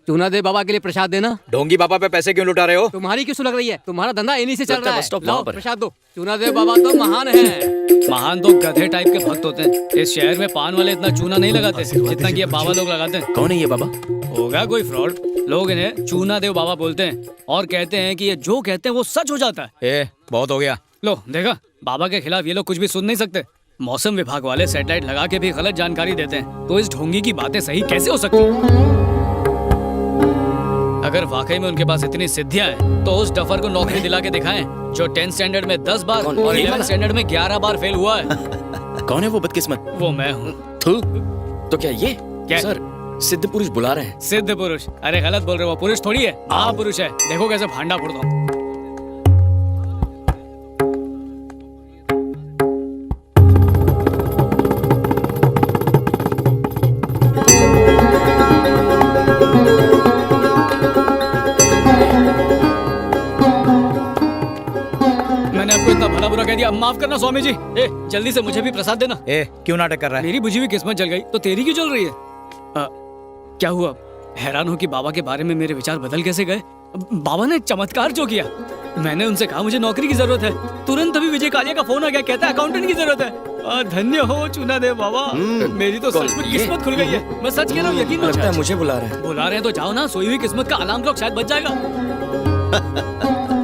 चूना दे बाबा के लिए प्रसाद देना। ढोंगी बाबा पे पैसे क्यों लुटा रहे हो? तुम्हारी क्यों सुलग रही है? तुम्हारा धंधा इन्हीं से चल लगता रहा है है। बस स्टॉप लाओ वहाँ पर है। प्रसाद दो। चूना दे बाबा तो महान है। महान तो गधे टाइप के भक्त होते हैं। इस शहर में पान वाले इतना चूना नहीं लगाते जितना कि ये बाबा लोग लगाते हैं। कौन है ये बाबा? होगा कोई फ्रॉड। लोग इन्हें चूना देव बाबा बोलते हैं और कहते हैं कि ये जो कहते हैं वो सच हो जाता है। बहुत हो गया। लो देखा, बाबा के खिलाफ ये लोग कुछ भी सुन नहीं सकते। मौसम विभाग वाले सैटेलाइट लगा के भी गलत जानकारी देते हैं, तो इस ढोंगी की बातें सही कैसे हो सकती हैं? अगर वाकई में उनके पास इतनी सिद्धियां हैं, तो उस डफर को नौकरी दिला के दिखाएं जो 10th स्टैंडर्ड में 10 बार कौन? और ये 11th वाला? स्टैंडर्ड में 11 बार फेल हुआ है। कौन है वो बदकिस्मत? वो मैं हूँ। थू। तो क्या ये? क्या? सर, सिद्ध पुरुष बुला रहे हैं। सिद्ध पुरुष? अरे गलत बोल रहे हो, पुरुष थोड़ी है, महापुरुष है। देखो कैसे भांडा फोड़ता हूँ। मैंने आपको इतना भला बुरा कह दिया, माफ करना स्वामी जी। जल्दी से मुझे भी प्रसाद देना। क्यों नाटक कर रहा है? मेरी बुझी हुई किस्मत जल गई तो तेरी क्यों जल रही है? क्या हुआ? हैरान हो कि बाबा के बारे में मेरे विचार बदल कैसे गए। बाबा ने चमत्कार जो किया। मैंने उनसे कहा मुझे नौकरी की जरूरत है, तुरंत अभी विजय कालिया का फोन आ गया, कहता है अकाउंटेंट की जरूरत है। धन्य हो चूना देव बाबा, मेरी तो सच में किस्मत खुल गई है। मैं सच कह रहा हूँ, यकीन लगता है मत। मुझे बुला रहे हैं। बुला रहे हैं तो जाओ ना, सोई हुई किस्मत का अलार्म क्लॉक शायद बच जाएगा।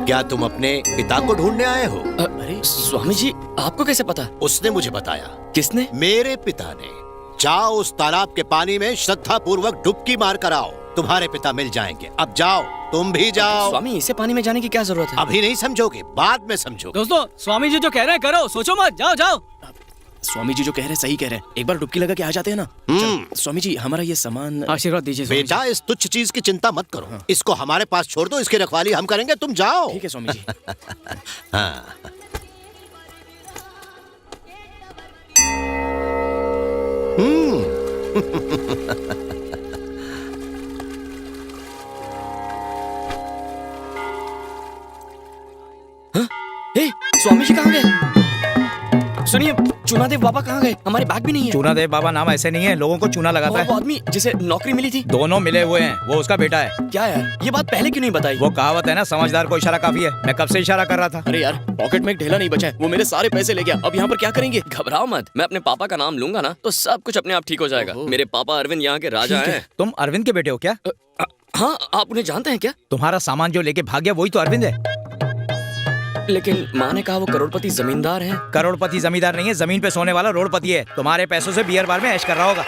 क्या तुम अपने पिता को ढूंढने आए हो? अरे स्वामी जी, आपको कैसे पता? उसने मुझे बताया। किसने? मेरे पिता ने। जाओ उस तालाब के पानी में श्रद्धा पूर्वक डुबकी मार कर आओ, तुम्हारे पिता मिल जाएंगे। अब जाओ, तुम भी जाओ। स्वामी, इसे पानी में जाने की क्या जरूरत है? अभी नहीं समझोगे, बाद में समझोगे। दोस्तों, स्वामी जी जो कह रहे हैं करो, सोचो मत, जाओ जाओ। स्वामी जी जो कह रहे हैं सही कह रहे हैं। एक बार डुबकी लगा के आ जाते हैं ना। चलो, स्वामी जी हमारा ये सामान। आशीर्वाद दीजिए स्वामी जी। बेटा, इस तुच्छ चीज की चिंता मत करो। इसको हमारे पास छोड़ दो, इसकी रखवाली हम करेंगे, तुम जाओ। ठीक है स्वामी जी। हाँ। ए, स्वामी जी कहाँ गए? सुनिए, चूना देव बाबा कहाँ गए? हमारे बैग भी नहीं है। चूना देव बाबा नाम ऐसे नहीं है, लोगों को चूना लगाता वो है। आदमी जिसे नौकरी मिली थी। दोनों मिले हुए हैं, वो उसका बेटा है। क्या यार, ये बात पहले क्यों नहीं बताई? वो कहावत है ना, समझदार को इशारा काफी है। मैं कब से इशारा कर रहा था। अरे यार, पॉकेट में एक ढेला नहीं बचा है, वो मेरे सारे पैसे ले गया। अब यहाँ पर क्या करेंगे? घबराओ मत, मैं अपने पापा का नाम लूंगा ना तो सब कुछ अपने आप ठीक हो जाएगा। मेरे पापा अरविंद यहाँ के राजा हैं। तुम अरविंद के बेटे हो क्या? हाँ, आप उन्हें जानते हैं क्या? तुम्हारा सामान जो लेके भाग गया वही तो अरविंद है। लेकिन माँ ने कहा वो करोड़पति जमींदार हैं। करोड़पति जमींदार नहीं है, जमीन पे सोने वाला रोडपति है। तुम्हारे पैसों से बियर बार में ऐश कर रहा होगा।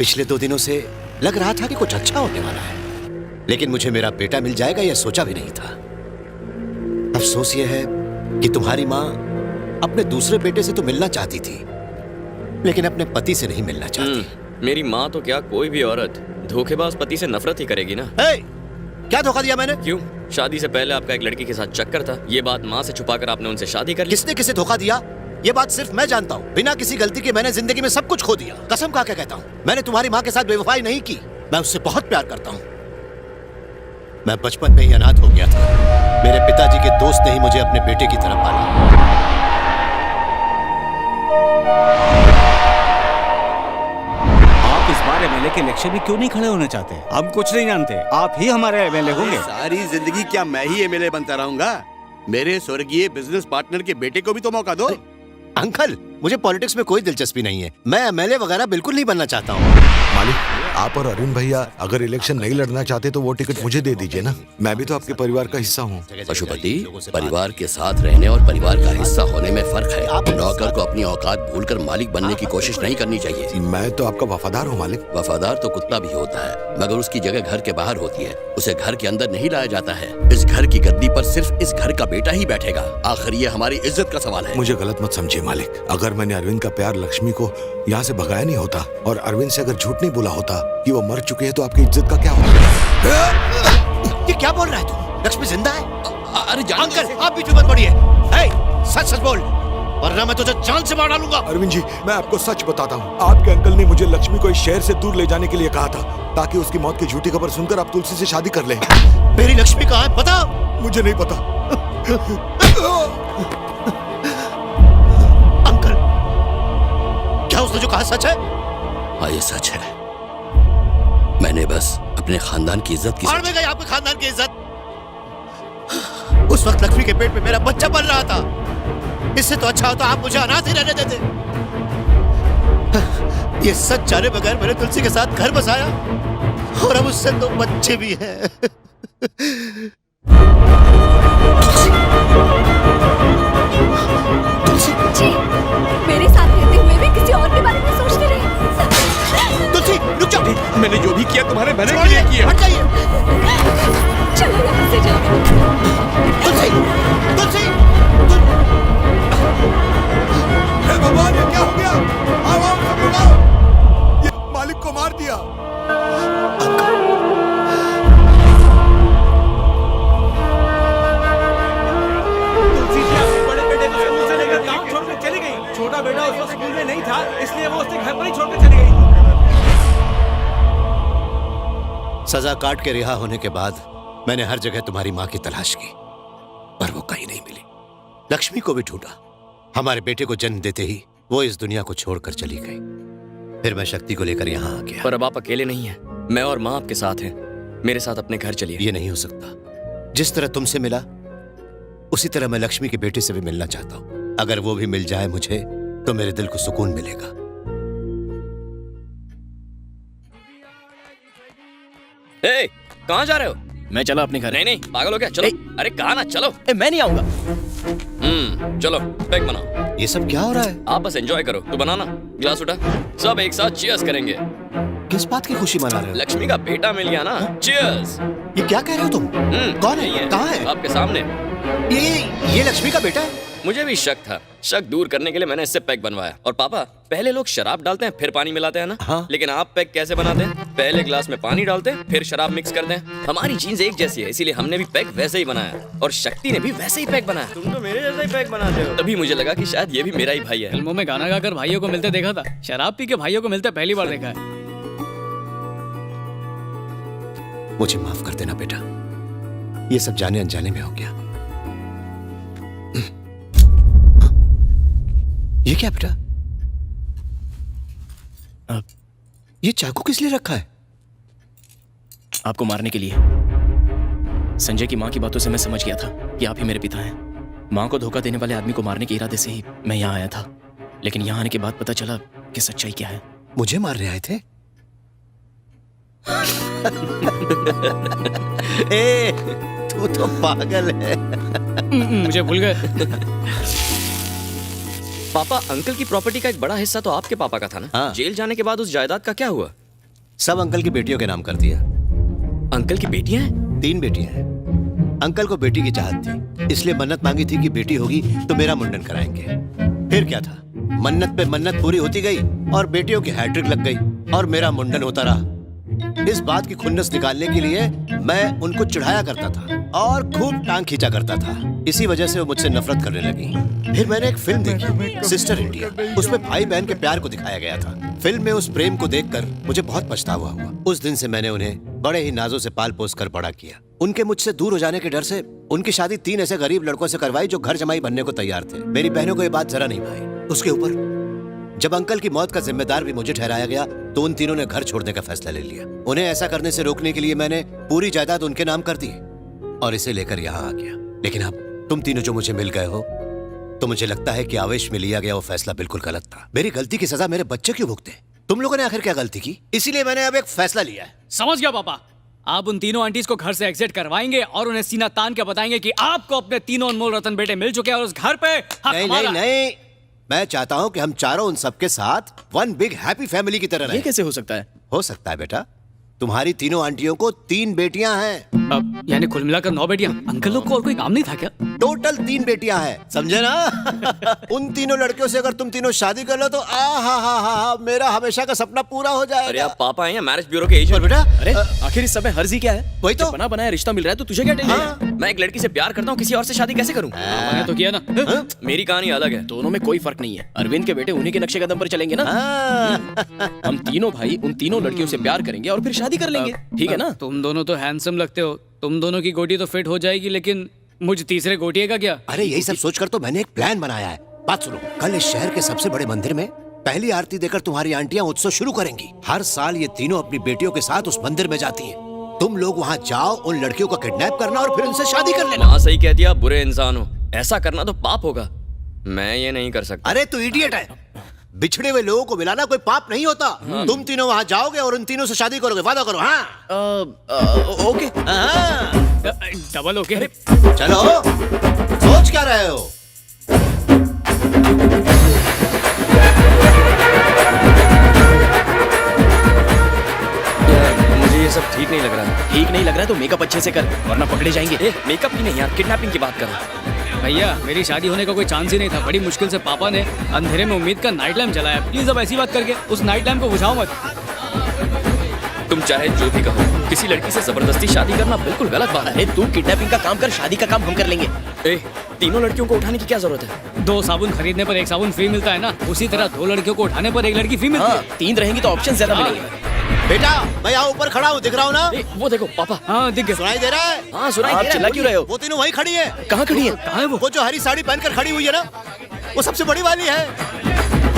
पिछले 2 दिनों से लग रहा था कि कुछ अच्छा होने वाला है, लेकिन मुझे मेरा बेटा मिल जाएगा यह सोचा भी नहीं था। अफसोस यह है कि तुम्हारी माँ अपने दूसरे बेटे से तो मिलना चाहती थी, लेकिन अपने पति से नहीं मिलना चाहती। मेरी माँ तो क्या, कोई भी औरत धोखेबाज पति से नफरत ही करेगी ना। क्या धोखा दिया मैंने? क्यों? शादी से पहले आपका एक लड़की के साथ चक्कर था, ये बात माँ से छुपाकर आपने उनसे शादी कर ली। किसने किसे धोखा दिया ये बात सिर्फ मैं जानता हूँ। बिना किसी गलती के मैंने जिंदगी में सब कुछ खो दिया। कसम खा के कहता हूँ, मैंने तुम्हारी माँ के साथ बेवफाई नहीं की। मैं उससे बहुत प्यार करता हूँ। मैं बचपन में ही अनाथ हो गया था। मेरे पिताजी के दोस्त ने ही मुझे अपने बेटे की तरफ पाला। आप इस बार एमएलए के इलेक्शन में क्यों नहीं खड़े होना चाहते? हम कुछ नहीं जानते, आप ही हमारे एमएलए होंगे। सारी जिंदगी क्या मैं ही एमएलए बनता रहूंगा? मेरे स्वर्गीय बिजनेस पार्टनर के बेटे को भी तो मौका दो। अंकल, मुझे पॉलिटिक्स में कोई दिलचस्पी नहीं है। मैं एमएलए वगैरह बिल्कुल नहीं बनना चाहता हूँ। मालिक, आप और अरविंद भैया अगर इलेक्शन नहीं लड़ना चाहते तो वो टिकट मुझे दे दीजिए ना, मैं भी तो आपके परिवार का हिस्सा हूँ। पशुपति, परिवार के साथ रहने और परिवार का हिस्सा होने में फर्क है। नौकर को अपनी औकात भूलकर मालिक बनने की कोशिश नहीं करनी चाहिए। मैं तो आपका वफादार हूँ मालिक। वफादार तो कुत्ता भी होता है, मगर उसकी जगह घर के बाहर होती है। उसे घर के अंदर नहीं लाया जाता है। इस घर की गद्दी पर सिर्फ इस घर का बेटा ही बैठेगा। आखिर ये हमारी इज्जत का सवाल है। मुझे गलत मत समझिए मालिक, अगर मैंने अरविंद का प्यार लक्ष्मी को यहाँ से भगाया नहीं होता और अरविंद से अगर झूठ नहीं बोला होता कि वो मर चुके हैं, तो आपकी इज्जत का क्या होगा? ये क्या बोल रहा है तू? लक्ष्मी जिंदा है? अरे अंकल, आप भी चुप मत पड़िए। सच सच बोल, वरना मैं तुझे जान से मार डालूंगा। अरविंद जी, मैं आपको सच बताता हूँ, आपके अंकल ने मुझे लक्ष्मी को इस शहर से दूर ले जाने के लिए कहा था, ताकि उसकी मौत की झूठी खबर सुनकर आप तुलसी से शादी कर लें। मेरी लक्ष्मी कहाँ है पता? मुझे नहीं पता। अंकल, क्या उसने जो कहा सच है? हाँ, ये सच है। मैंने बस अपने खानदान की इज्जत की में गई। आपके खानदान की इज्जत? उस वक्त लक्ष्मी के पेट में मेरा बच्चा पल रहा था। इससे तो अच्छा होता आप मुझे अनाथ ही रहने देते। ये सच जाने बगैर मैंने तुलसी के साथ घर बसाया और अब उससे 2 बच्चे भी हैं। तुलसी जी, मेरे साथ रहते हुए भी किसी और के बारे में सोचते रहे। तुलसी रुक जाओ। मैंने जो भी किया तुम्हारे भले के लिए किया। हट जाइए। चलो यहाँ से जाओ। तुलसी, तुलसी, भगवान, ये क्या हो गया? आवाज मत बुलाओ। ये मालिक को मार दिया। तुलसी जी अपने बड़े बेटे को स्कूल से लेकर गांव छोड़कर चली गई। छोटा बेटा उस वक्त स्कूल में नहीं था, इसलिए वो उसे घर पर ही छोड़कर चली गई। सजा काट के रिहा होने के बाद मैंने हर जगह तुम्हारी माँ की तलाश की, पर वो कहीं नहीं मिली। लक्ष्मी को भी ढूंढा। हमारे बेटे को जन्म देते ही वो इस दुनिया को छोड़कर चली गई। फिर मैं शक्ति को लेकर यहाँ आ गया। पर अब आप अकेले नहीं हैं, मैं और माँ आपके साथ हैं। मेरे साथ अपने घर चलिए। ये नहीं हो सकता। जिस तरह तुमसे मिला उसी तरह मैं लक्ष्मी के बेटे से भी मिलना चाहता हूँ। अगर वो भी मिल जाए मुझे तो मेरे दिल को सुकून मिलेगा। ए, कहाँ जा रहे हो? मैं चला अपने घर। नहीं नहीं, पागल हो क्या? चलो। अरे कहा ना चलो। मैं नहीं आऊंगा। चलो पैक बनाओ। ये सब क्या हो रहा है? आप बस एंजॉय करो। तू बनाना, गिलास उठा, सब एक साथ चीयर्स करेंगे। किस बात की खुशी मना रहे हो? लक्ष्मी का बेटा मिल गया ना, चीयर्स। ये क्या कह रहे हो तुम? कौन है? कहाँ है? आपके सामने। ये लक्ष्मी का बेटा है? मुझे भी शक था। शक दूर करने के लिए मैंने इससे पैक बनवाया। और पापा, पहले लोग शराब डालते हैं फिर पानी मिलाते हैं ना? हाँ। लेकिन आप पैक कैसे बनाते हैं? पहले ग्लास में पानी डालते हैं फिर शराब मिक्स करते हैं। हमारी जीन्स एक जैसी है, इसीलिए हमने भी पैक वैसे ही बनाया और शक्ति ने भी वैसे ही पैक बनाया। तुम तो मेरे जैसा ही पैक बनाते हो। तभी मुझे लगा कि शायद ये भी मेरा ही भाई है। फिल्मों में गाना गाकर भाइयों को मिलते देखा था, शराब पी के भाइयों को मिलते पहली बार देखा है। मुझे माफ कर देना बेटा, ये सब जाने अनजाने में हो गया। ये क्या बेटा? ये चाकू किस लिए रखा है? आपको मारने के लिए। संजय की माँ की बातों से मैं समझ गया था कि आप ही मेरे पिता हैं। माँ को धोखा देने वाले आदमी को मारने के इरादे से ही मैं यहाँ आया था, लेकिन यहाँ आने के बाद पता चला कि सच्चाई क्या है। मुझे मारने आए थे? ए, तू तो पागल है। मुझे भूल गए। पापा, अंकल की प्रॉपर्टी का एक बड़ा हिस्सा तो आपके पापा का था ना? हाँ। जेल जाने के बाद उस जायदाद का क्या हुआ? सब अंकल की बेटियों के नाम कर दिया। अंकल की बेटियां हैं? 3 बेटियां हैं। अंकल को बेटी की चाहत थी, इसलिए मन्नत मांगी थी कि बेटी होगी तो मेरा मुंडन कराएंगे। फिर क्या था, मन्नत पे मन्नत पूरी होती गई और बेटियों की हैट्रिक लग गई और मेरा मुंडन होता रहा। इस बात की खुन्नस निकालने के लिए मैं उनको चिढ़ाया करता था और खूब टांग खींचा करता था। इसी वजह से वो मुझसे नफरत करने लगी। फिर मैंने एक फिल्म देखी, सिस्टर इंडिया। उसमें भाई बहन के प्यार को दिखाया गया था। फिल्म में उस प्रेम को देखकर मुझे बहुत पछतावा हुआ। उस दिन से मैंने उन्हें बड़े ही नाजों से पाल पोस कर बड़ा किया। उनके मुझसे दूर हो जाने के डर से उनकी शादी 3 ऐसे गरीब लड़कों से करवाई जो घर जमाई बनने को तैयार थे। मेरी बहनों को ये बात जरा नहीं भाई। उसके ऊपर जब अंकल की मौत का जिम्मेदार भी मुझे ठहराया गया तो उन तीनों ने घर छोड़ने का फैसला ले लिया। उन्हें ऐसा करने से रोकने के लिए मैंने पूरी जायदाद उनके नाम कर दी और इसे लेकर यहाँ आ गया। लेकिन अब तुम तीनों जो मुझे मिल गए हो तो मुझे लगता है कि आवेश में लिया गया वो फैसला बिल्कुल गलत था। मेरी गलती की सजा मेरे बच्चे क्यों भुगते? तुम लोगों ने आखिर क्या गलती की? इसीलिए मैंने अब एक फैसला लिया है। समझ गया पापा। आप उन तीनों आंटीज को घर से एग्जिट करवाएंगे और उन्हें सीना तान के बताएंगे कि आपको अपने तीनों अनमोल रतन बेटे मिल चुके हैं और उस घर पे हक नहीं हमारा नहीं है। नहीं, मैं चाहता हूं कि हम चारों उन सबके साथ वन बिग हैप्पी फैमिली की तरह ये रहें। कैसे हो सकता है? हो सकता है बेटा। तुम्हारी तीनों आंटियों को 3 बेटियां हैं। अब यानी कुल मिलाकर 9 बेटियां। अंकल लोग को और कोई काम नहीं था क्या? टोटल 3 बेटियां हैं, समझे ना? उन तीनों लड़कियों से अगर तुम तीनों शादी कर लो तो हा मेरा हमेशा का सपना पूरा हो अरे जाएगा। आप पापा हैं या मैरिज ब्यूरो के एजेंट? और बेटा अरे आखिर इस सब में हर्जी क्या है? वही तो। जब बना बनाया रिश्ता मिल रहा है तो तुझे क्या टेंशन है? मैं एक लड़की से प्यार करता हूँ, किसी और से शादी कैसे करूँ? मैंने तो किया ना। मेरी कहानी अलग है। दोनों में कोई फर्क नहीं है। अरविंद के बेटे उन्हीं के नक्शे कदम पर चलेंगे ना। हम तीनों भाई उन तीनों लड़कियों से प्यार करेंगे और फिर शादी कर लेंगे, ठीक है ना? तुम दोनों तो हैंडसम लगते हो, तुम दोनों की गोटी तो फिट हो जाएगी, लेकिन मुझ तीसरे गोटिए का क्या? अरे यही सब सोचकर तो मैंने एक प्लान बनाया है। बात सुनो, कल इस शहर के सबसे बड़े मंदिर में पहली आरती देकर तुम्हारी आंटियां उत्सव शुरू करेंगी। हर साल ये तीनों अपनी बेटियों के साथ उस मंदिर में जाती हैं। तुम लोग वहाँ जाओ, उन लड़कियों को किडनैप करना और फिर उनसे शादी कर लेना। हाँ सही कह दिया, बुरे इंसान हो। ऐसा करना तो पाप होगा, मैं ये नहीं कर सकता। अरे तू इडियट है। बिछड़े हुए लोगों को मिलाना कोई पाप नहीं होता। तुम तीनों वहाँ जाओगे और उन तीनों से शादी करोगे, वादा करो। हाँ ओके। हाँ। Double okay. चलो, सोच क्या रहे हो? मुझे ये सब ठीक नहीं लग रहा है। ठीक नहीं लग रहा है तो मेकअप अच्छे से कर, वरना पकड़े जाएंगे। ए, मेकअप की नहीं यार, किडनैपिंग की बात करो। भैया मेरी शादी होने का कोई चांस ही नहीं था। बड़ी मुश्किल से पापा ने अंधेरे में उम्मीद का नाइट लैम्प जलाया। प्लीज अब ऐसी बात करके उस नाइट लैम्प को बुझाओ मत। तुम चाहे जो भी कहो, किसी लड़की से जबरदस्ती शादी करना बिल्कुल गलत बात है। अरे तू किडनैपिंग का काम कर, शादी का काम हम कर लेंगे। ए, तीनों लड़कियों को उठाने की क्या जरूरत है? 2 साबुन खरीदने पर 1 साबुन फ्री मिलता है ना, उसी तरह 2 लड़कियों को उठाने पर 1 लड़की फ्री मिलती हाँ, है। 3 रहेंगी तो ऑप्शन ज्यादा मिलेंगे। बेटा मैं यहाँ ऊपर खड़ा हूँ, दिख रहा हूँ ना? ए, वो देखो पापा। हाँ दिख गया। सुनाई दे रहा है? हाँ सुनाई आप दे रहा है, चिल्ला क्यों रहे हो? वो तीनों वहीं खड़ी है। कहाँ खड़ी है? कहाँ है वो? वो जो हरी साड़ी पहनकर खड़ी हुई है ना, वो सबसे बड़ी वाली है।